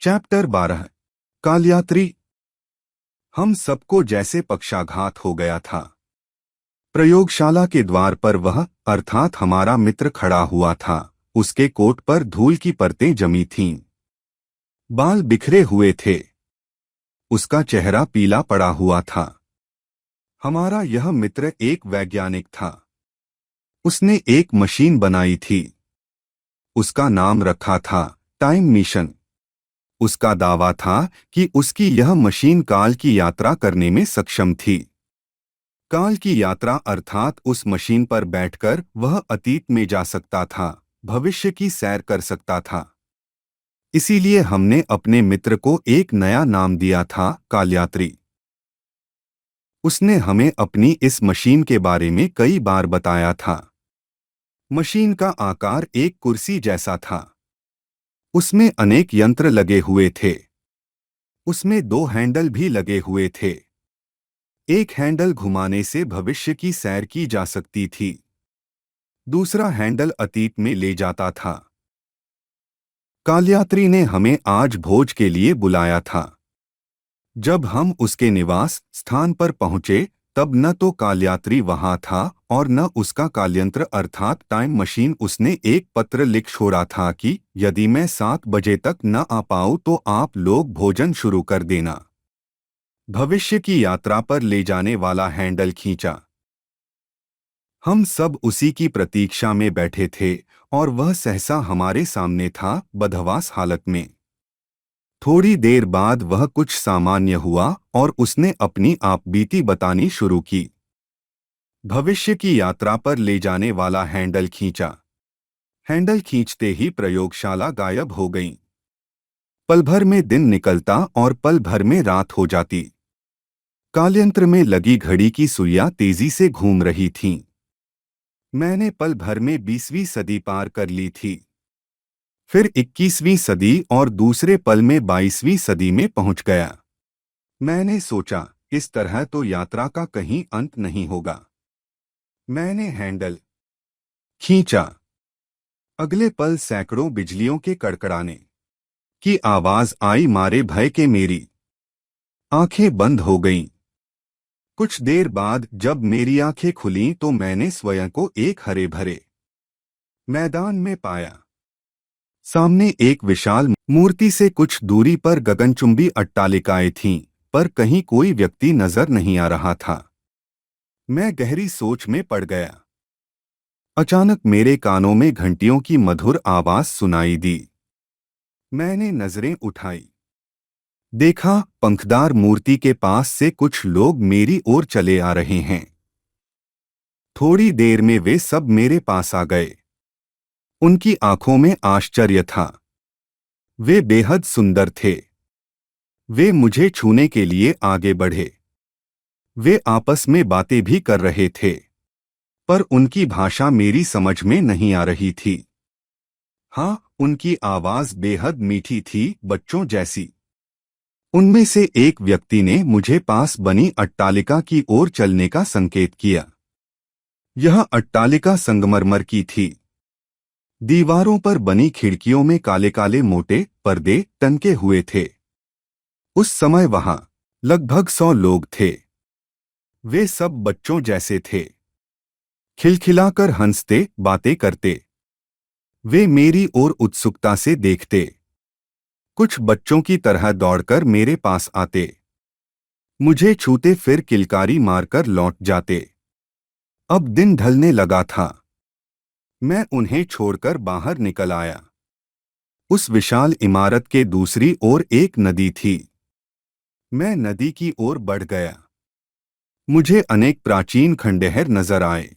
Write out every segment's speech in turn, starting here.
Chapter 12। कालयात्री। हम सबको जैसे पक्षाघात हो गया था। प्रयोगशाला के द्वार पर वह अर्थात हमारा मित्र खड़ा हुआ था। उसके कोट पर धूल की परतें जमी थीं। बाल बिखरे हुए थे। उसका चेहरा पीला पड़ा हुआ था। हमारा यह मित्र एक वैज्ञानिक था। उसने एक मशीन बनाई थी। उसका नाम रखा था टाइम मिशन। उसका दावा था कि उसकी यह मशीन काल की यात्रा करने में सक्षम थी। काल की यात्रा अर्थात उस मशीन पर बैठकर वह अतीत में जा सकता था, भविष्य की सैर कर सकता था। इसीलिए हमने अपने मित्र को एक नया नाम दिया था, कालयात्री। उसने हमें अपनी इस मशीन के बारे में कई बार बताया था। मशीन का आकार एक कुर्सी जैसा था। उसमें अनेक यंत्र लगे हुए थे। उसमें 2 हैंडल भी लगे हुए थे। एक हैंडल घुमाने से भविष्य की सैर की जा सकती थी। दूसरा हैंडल अतीत में ले जाता था। कालयात्री ने हमें आज भोज के लिए बुलाया था। जब हम उसके निवास स्थान पर पहुंचे तब न तो कालयात्री वहां था और न उसका कालयंत्र अर्थात टाइम मशीन। उसने एक पत्र लिख छोड़ा था कि यदि मैं 7 बजे तक न आ पाऊं तो आप लोग भोजन शुरू कर देना। भविष्य की यात्रा पर ले जाने वाला हैंडल खींचा। हम सब उसी की प्रतीक्षा में बैठे थे और वह सहसा हमारे सामने था, बदहवास हालत में। थोड़ी देर बाद वह कुछ सामान्य हुआ और उसने अपनी आपबीती बतानी शुरू की। भविष्य की यात्रा पर ले जाने वाला हैंडल खींचा। हैंडल खींचते ही प्रयोगशाला गायब हो गई। पल भर में दिन निकलता और पल भर में रात हो जाती। कालयंत्र में लगी घड़ी की सुइयां तेजी से घूम रही थीं। मैंने पल भर में 20वीं सदी पार कर ली थी। फिर 21वीं सदी और दूसरे पल में 22वीं सदी में पहुंच गया। मैंने सोचा, इस तरह तो यात्रा का कहीं अंत नहीं होगा। मैंने हैंडल खींचा। अगले पल सैकड़ों बिजलियों के कड़कड़ाने की आवाज आई। मारे भय के मेरी आंखें बंद हो गईं। कुछ देर बाद जब मेरी आंखें खुलीं तो मैंने स्वयं को एक हरे भरे मैदान में पाया। सामने एक विशाल मूर्ति से कुछ दूरी पर गगनचुंबी अट्टालिकाएं थीं, पर कहीं कोई व्यक्ति नजर नहीं आ रहा था। मैं गहरी सोच में पड़ गया। अचानक मेरे कानों में घंटियों की मधुर आवाज सुनाई दी। मैंने नजरें उठाई। देखा, पंखदार मूर्ति के पास से कुछ लोग मेरी ओर चले आ रहे हैं। थोड़ी देर में वे सब मेरे पास आ गए। उनकी आंखों में आश्चर्य था। वे बेहद सुंदर थे। वे मुझे छूने के लिए आगे बढ़े। वे आपस में बातें भी कर रहे थे, पर उनकी भाषा मेरी समझ में नहीं आ रही थी। हाँ, उनकी आवाज बेहद मीठी थी, बच्चों जैसी। उनमें से एक व्यक्ति ने मुझे पास बनी अट्टालिका की ओर चलने का संकेत किया। यह अट्टालिका संगमरमर की थी। दीवारों पर बनी खिड़कियों में काले काले मोटे पर्दे टंके हुए थे। उस समय वहां लगभग 100 लोग थे। वे सब बच्चों जैसे थे, खिलखिलाकर हंसते, बातें करते। वे मेरी ओर उत्सुकता से देखते। कुछ बच्चों की तरह दौड़कर मेरे पास आते, मुझे छूते, फिर किलकारी मारकर लौट जाते। अब दिन ढलने लगा था। मैं उन्हें छोड़कर बाहर निकल आया। उस विशाल इमारत के दूसरी ओर एक नदी थी। मैं नदी की ओर बढ़ गया। मुझे अनेक प्राचीन खंडहर नजर आए।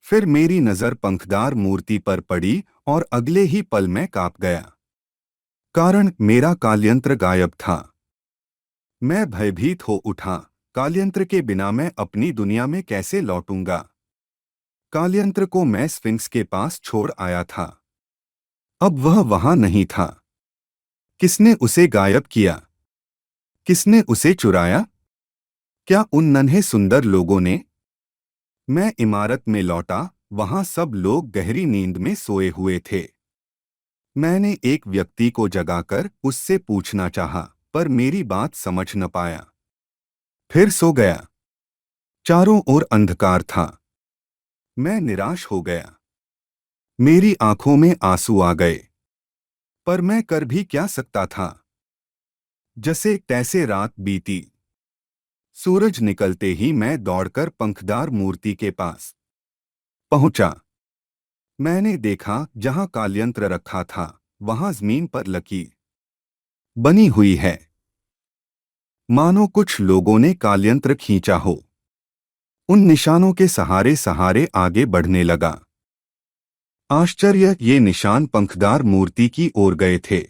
फिर मेरी नजर पंखदार मूर्ति पर पड़ी और अगले ही पल मैं कांप गया। कारण मेरा कालयंत्र गायब था। मैं भयभीत हो उठा। कालयंत्र के बिना मैं अपनी दुनिया में कैसे लौटूंगा? कालयंत्र को मैं स्फिंक्स के पास छोड़ आया था। अब वह वहां नहीं था। किसने उसे गायब किया? किसने उसे चुराया? क्या उन नन्हे सुंदर लोगों ने? मैं इमारत में लौटा। वहां सब लोग गहरी नींद में सोए हुए थे। मैंने एक व्यक्ति को जगाकर उससे पूछना चाहा, पर मेरी बात समझ न पाया। फिर सो गया। चारों ओर अंधकार था। मैं निराश हो गया। मेरी आंखों में आंसू आ गए। पर मैं कर भी क्या सकता था। जैसे तैसे रात बीती। सूरज निकलते ही मैं दौड़कर पंखदार मूर्ति के पास पहुंचा। मैंने देखा जहां काल्यंत्र रखा था वहां जमीन पर लकीर बनी हुई है, मानो कुछ लोगों ने काल्यंत्र खींचा हो। उन निशानों के सहारे सहारे आगे बढ़ने लगा। आश्चर्य, ये निशान पंखदार मूर्ति की ओर गए थे।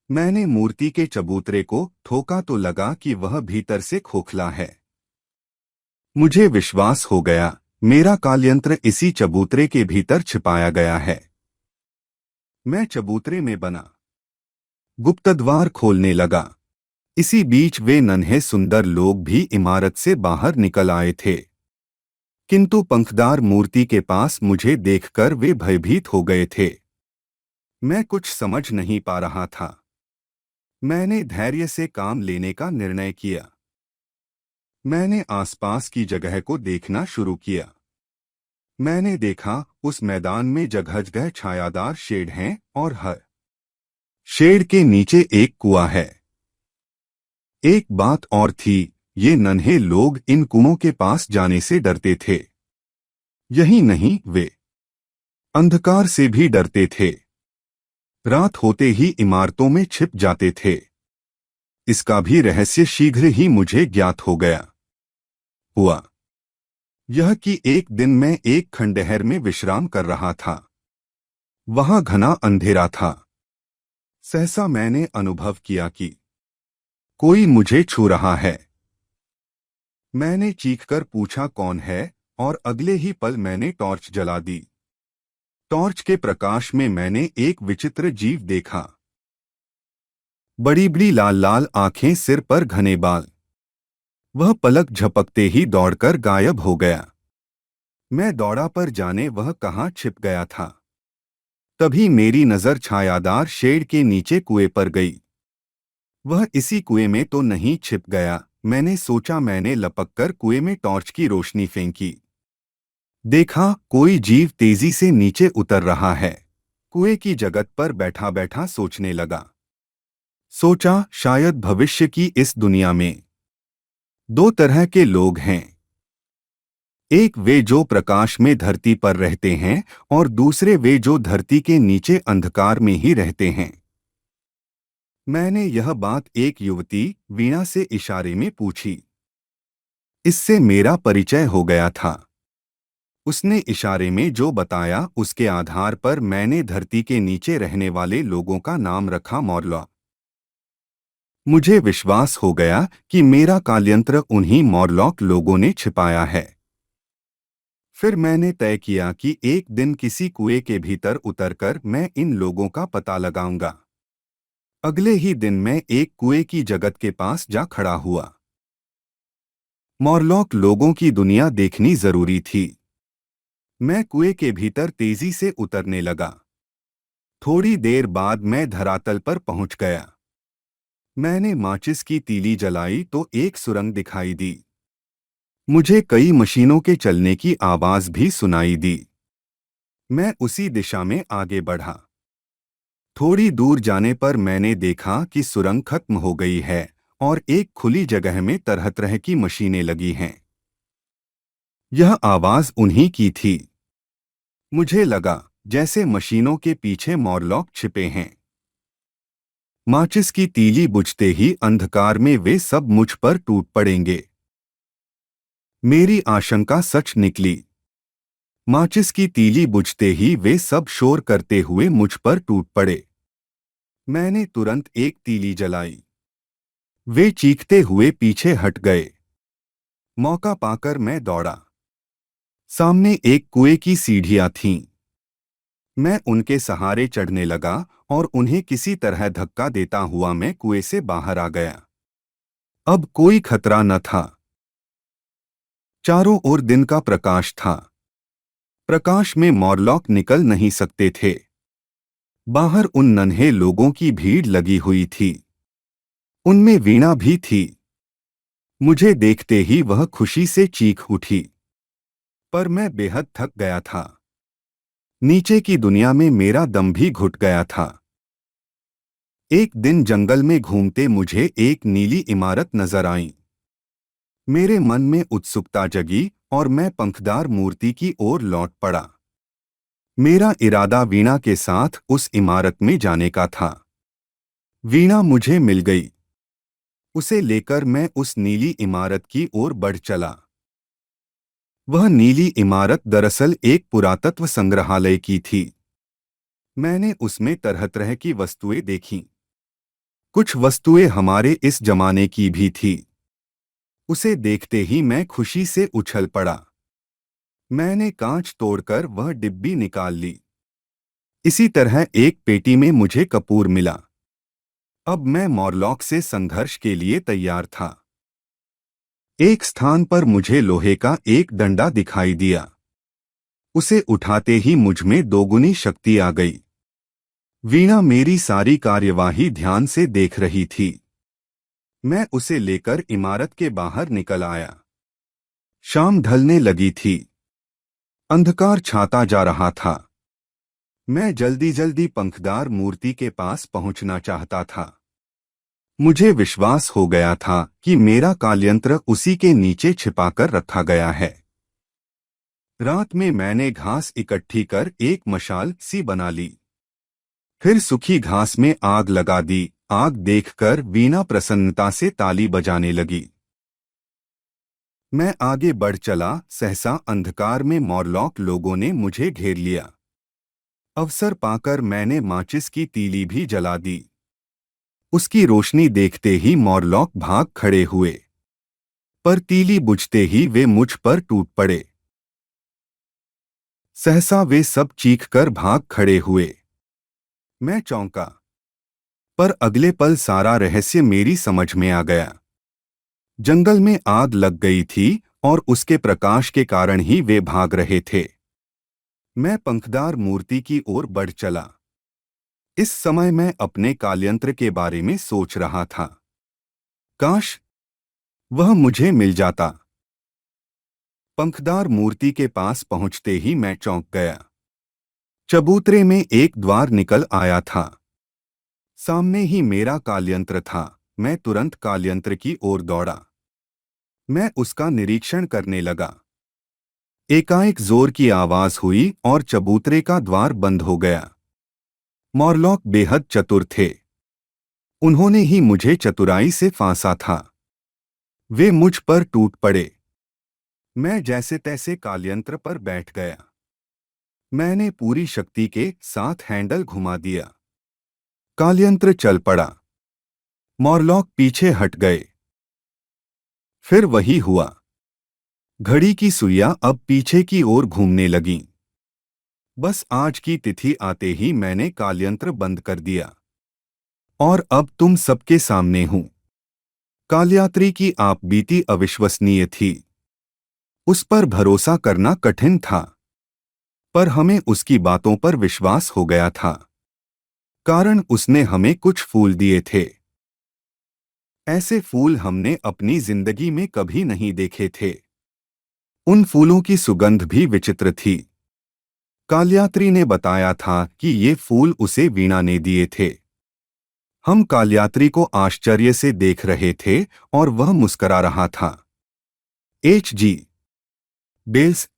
मैंने मूर्ति के चबूतरे को ठोका तो लगा कि वह भीतर से खोखला है। मुझे विश्वास हो गया, मेरा काल्यंत्र इसी चबूतरे के भीतर छिपाया गया है। मैं चबूतरे में बना गुप्तद्वार खोलने लगा। इसी बीच वे नन्हे सुंदर लोग भी इमारत से बाहर निकल आए थे, किंतु पंखदार मूर्ति के पास मुझे देखकर वे भयभीत हो गए थे। मैं कुछ समझ नहीं पा रहा था। मैंने धैर्य से काम लेने का निर्णय किया। मैंने आसपास की जगह को देखना शुरू किया। मैंने देखा उस मैदान में जगह छायादार शेड हैं और हर शेड के नीचे एक कुआं है। एक बात और थी, ये नन्हे लोग इन कुओं के पास जाने से डरते थे। यही नहीं, वे अंधकार से भी डरते थे। रात होते ही इमारतों में छिप जाते थे। इसका भी रहस्य शीघ्र ही मुझे ज्ञात हो गया। हुआ यह कि एक दिन मैं एक खंडहर में विश्राम कर रहा था। वहां घना अंधेरा था। सहसा मैंने अनुभव किया कि कोई मुझे छू रहा है। मैंने चीखकर पूछा, कौन है, और अगले ही पल मैंने टॉर्च जला दी। टॉर्च के प्रकाश में मैंने एक विचित्र जीव देखा। बड़ी बड़ी लाल लाल आंखें, सिर पर घने बाल। वह पलक झपकते ही दौड़कर गायब हो गया। मैं दौड़ा पर जाने वह कहाँ छिप गया था। तभी मेरी नजर छायादार शेड के नीचे कुएं पर गई। वह इसी कुएं में तो नहीं छिप गया, मैंने सोचा। मैंने लपककर कुएं में टॉर्च की रोशनी फेंकी। देखा कोई जीव तेजी से नीचे उतर रहा है। कुएं की जगत पर बैठा बैठा सोचने लगा। सोचा, शायद भविष्य की इस दुनिया में दो तरह के लोग हैं। एक वे जो प्रकाश में धरती पर रहते हैं, और दूसरे वे जो धरती के नीचे अंधकार में ही रहते हैं। मैंने यह बात एक युवती वीणा से इशारे में पूछी। इससे मेरा परिचय हो गया था। उसने इशारे में जो बताया उसके आधार पर मैंने धरती के नीचे रहने वाले लोगों का नाम रखा मॉरलॉक। मुझे विश्वास हो गया कि मेरा काल्यंत्र उन्हीं मॉरलॉक लोगों ने छिपाया है। फिर मैंने तय किया कि एक दिन किसी कुएं के भीतर उतरकर मैं इन लोगों का पता लगाऊंगा। अगले ही दिन मैं एक कुएं की जगत के पास जा खड़ा हुआ। मॉरलॉक लोगों की दुनिया देखनी जरूरी थी। मैं कुएं के भीतर तेजी से उतरने लगा। थोड़ी देर बाद मैं धरातल पर पहुंच गया। मैंने माचिस की तीली जलाई तो एक सुरंग दिखाई दी। मुझे कई मशीनों के चलने की आवाज भी सुनाई दी। मैं उसी दिशा में आगे बढ़ा। थोड़ी दूर जाने पर मैंने देखा कि सुरंग खत्म हो गई है और एक खुली जगह में तरह तरह की मशीनें लगी हैं। यह आवाज उन्हीं की थी। मुझे लगा जैसे मशीनों के पीछे मॉरलॉक छिपे हैं। माचिस की तीली बुझते ही अंधकार में वे सब मुझ पर टूट पड़ेंगे। मेरी आशंका सच निकली। माचिस की तीली बुझते ही वे सब शोर करते हुए मुझ पर टूट पड़े। मैंने तुरंत एक तीली जलाई। वे चीखते हुए पीछे हट गए। मौका पाकर मैं दौड़ा। सामने एक कुएं की सीढ़ियां थीं। मैं उनके सहारे चढ़ने लगा और उन्हें किसी तरह धक्का देता हुआ मैं कुएं से बाहर आ गया। अब कोई खतरा न था। चारों ओर दिन का प्रकाश था। प्रकाश में मॉरलॉक निकल नहीं सकते थे। बाहर उन नन्हे लोगों की भीड़ लगी हुई थी। उनमें वीणा भी थी। मुझे देखते ही वह खुशी से चीख उठी। पर मैं बेहद थक गया था। नीचे की दुनिया में मेरा दम भी घुट गया था। एक दिन जंगल में घूमते मुझे एक नीली इमारत नजर आई। मेरे मन में उत्सुकता जगी और मैं पंखदार मूर्ति की ओर लौट पड़ा। मेरा इरादा वीणा के साथ उस इमारत में जाने का था। वीणा मुझे मिल गई। उसे लेकर मैं उस नीली इमारत की ओर बढ़ चला। वह नीली इमारत दरअसल एक पुरातत्व संग्रहालय की थी। मैंने उसमें तरह तरह की वस्तुएं देखीं। कुछ वस्तुएं हमारे इस जमाने की भी थी। उसे देखते ही मैं खुशी से उछल पड़ा। मैंने कांच तोड़कर वह डिब्बी निकाल ली। इसी तरह एक पेटी में मुझे कपूर मिला। अब मैं मॉरलॉक से संघर्ष के लिए तैयार था। एक स्थान पर मुझे लोहे का एक डंडा दिखाई दिया। उसे उठाते ही मुझ में दोगुनी शक्ति आ गई। वीणा मेरी सारी कार्यवाही ध्यान से देख रही थी। मैं उसे लेकर इमारत के बाहर निकल आया। शाम ढलने लगी थी। अंधकार छाता जा रहा था। मैं जल्दी जल्दी पंखदार मूर्ति के पास पहुंचना चाहता था। मुझे विश्वास हो गया था कि मेरा कालयंत्र उसी के नीचे छिपाकर रखा गया है। रात में मैंने घास इकट्ठी कर एक मशाल सी बना ली। फिर सूखी घास में आग लगा दी। आग देखकर वीणा प्रसन्नता से ताली बजाने लगी। मैं आगे बढ़ चला। सहसा अंधकार में मॉरलॉक लोगों ने मुझे घेर लिया। अवसर पाकर मैंने माचिस की तीली भी जला दी। उसकी रोशनी देखते ही मॉरलॉक भाग खड़े हुए। पर तीली बुझते ही वे मुझ पर टूट पड़े। सहसा वे सब चीखकर भाग खड़े हुए। मैं चौंका। पर अगले पल सारा रहस्य मेरी समझ में आ गया। जंगल में आग लग गई थी और उसके प्रकाश के कारण ही वे भाग रहे थे। मैं पंखदार मूर्ति की ओर बढ़ चला। इस समय मैं अपने कालयंत्र के बारे में सोच रहा था। काश वह मुझे मिल जाता। पंखदार मूर्ति के पास पहुंचते ही मैं चौंक गया। चबूतरे में एक द्वार निकल आया था। सामने ही मेरा कालयंत्र था। मैं तुरंत कालयंत्र की ओर दौड़ा। मैं उसका निरीक्षण करने लगा। एकाएक जोर की आवाज हुई और चबूतरे का द्वार बंद हो गया। मॉरलॉक बेहद चतुर थे। उन्होंने ही मुझे चतुराई से फांसा था। वे मुझ पर टूट पड़े। मैं जैसे तैसे कालयंत्र पर बैठ गया। मैंने पूरी शक्ति के साथ हैंडल घुमा दिया। कालयंत्र चल पड़ा। मॉरलॉक पीछे हट गए। फिर वही हुआ। घड़ी की सुइयां अब पीछे की ओर घूमने लगीं। बस आज की तिथि आते ही मैंने कालयंत्र बंद कर दिया। और अब तुम सबके सामने हूं। कालयात्री की आप बीती अविश्वसनीय थी। उस पर भरोसा करना कठिन था। पर हमें उसकी बातों पर विश्वास हो गया था। कारण उसने हमें कुछ फूल दिए थे। ऐसे फूल हमने अपनी जिंदगी में कभी नहीं देखे थे। उन फूलों की सुगंध भी विचित्र थी। कालयात्री ने बताया था कि ये फूल उसे वीणा ने दिए थे। हम कालयात्री को आश्चर्य से देख रहे थे और वह मुस्करा रहा था। H.G. बेल्स